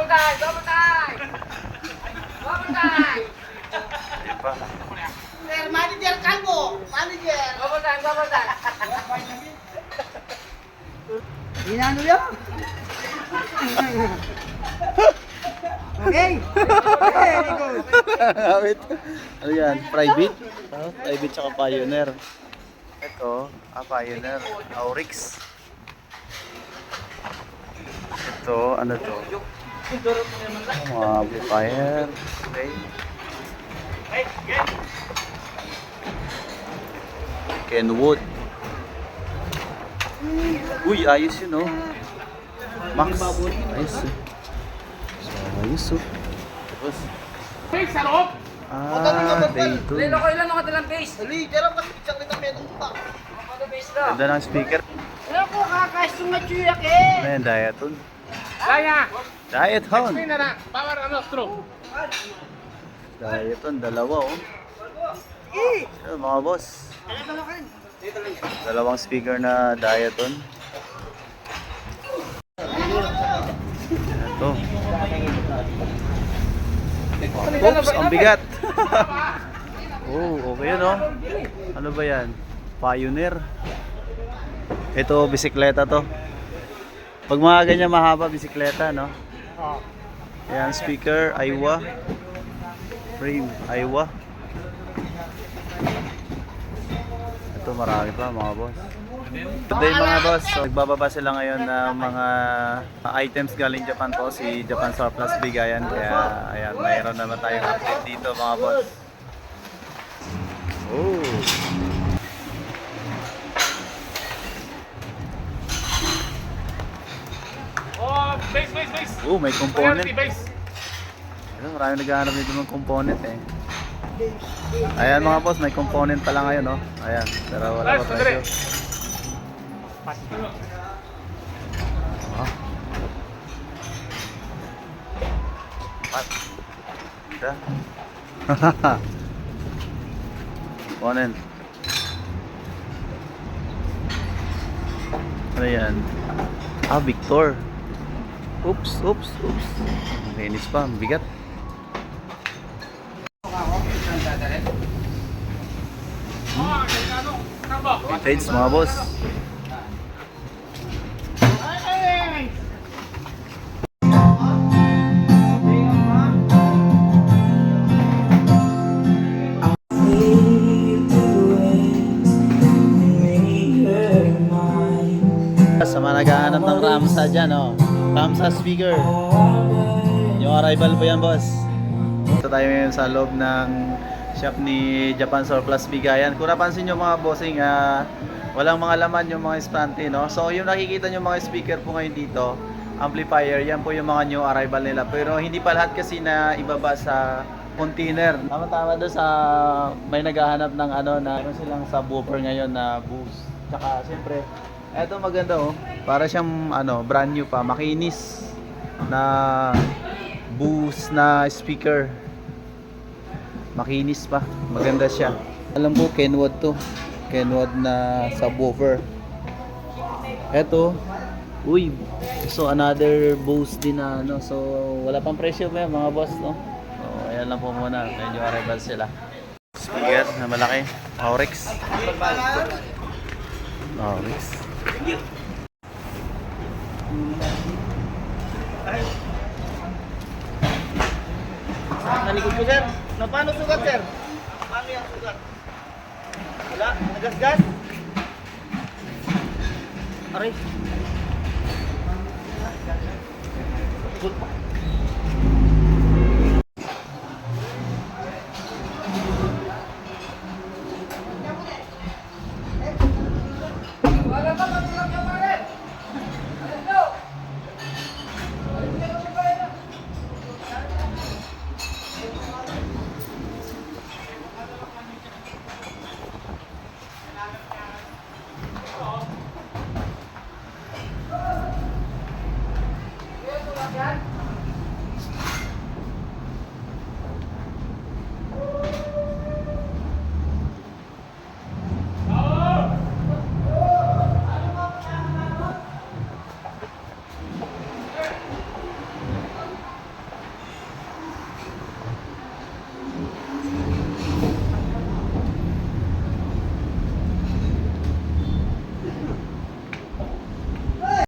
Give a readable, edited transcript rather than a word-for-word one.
Double time! Double time! Di pa. Sir, manager kalbo! Manager! Double time, double time! Inano yan? Okay! Very good! Wait. Ano yan? Private? Private tsaka Pioneer. Ito, Pioneer. Aurix. Ito, ano to? Mga amplifier. Okay. Kenwood. Uy, ayos yun, oh. Max. Ayos, oh. So, ayos, oh. Tapos, dito. Lilo ko ilan ako dalang base. Ali, jarang kasi isang kita metong pa. Ano base na? Ganda ng speaker. Ano ko kakasong na chuyak eh? Ano yan, Diaton? Kaya! Diaton. na, power ano, stroke. Diaton, dalawa, oh. So, mga boss. Dalawang speaker na Diaton. Ito. Oops, ang bigat. Oh, okay yun, oh. Ano ba yan? Pioneer. Ito, bisikleta to. Pag mga ganyan mahaba, bisikleta, no? Ayan, speaker, Aiwa. Frame, Aiwa. Ito, marami pa, mga boss. Today, mga boss, so, nagbababa sila ngayon ng mga items galing Japan po, si Japan Surplus Bigayan. Kaya, ayan, mayroon naman tayong update dito, mga boss. Oh! Base! Oh, may component. Base! Ito, maraming naghahanap dito ng component, eh. Ayan, mga boss, may component pa lang ngayon, no? Ayan, pero wala pa presyo. Ah. Pat. Ito. Component. Ano yan? Victor. Oops. Makinis pa, bigat. Vintage, mga boss. Sa mga naghahanap ng Ramsa dyan, oh. Ramsa speaker. Yung arrival po yan, boss. Ito tayo ngayon sa loob ng shop ni Japan Surplus Bigayan. Kung napansin nyo, mga bossing, walang mga laman yung mga estante, no? So yung nakikita nyo mga speaker po ngayon dito, amplifier, yan po yung mga new arrival nila. Pero hindi pa lahat kasi na ibaba sa container. Tama-tama doon sa may naghahanap ng ano, na meron silang subwoofer ngayon na boost. Tsaka siyempre, eto maganda, oh. Para siyang ano, brand new pa, makinis na boost na speaker. Makinis pa, maganda siya. Alam ko Kenwood to. Kenwood na subwoofer. Eto, uy, so another boost din na ano. So wala pang presyo pa yan, mga boss, no? So ayan lang po muna, medyo arrival sila. Speaker na malaki, Aurix. Aurix. Nalikod ko, sir. Paano sugat, sir? Paano yung sugat? Wala? Nagasgas? Aray. Good po.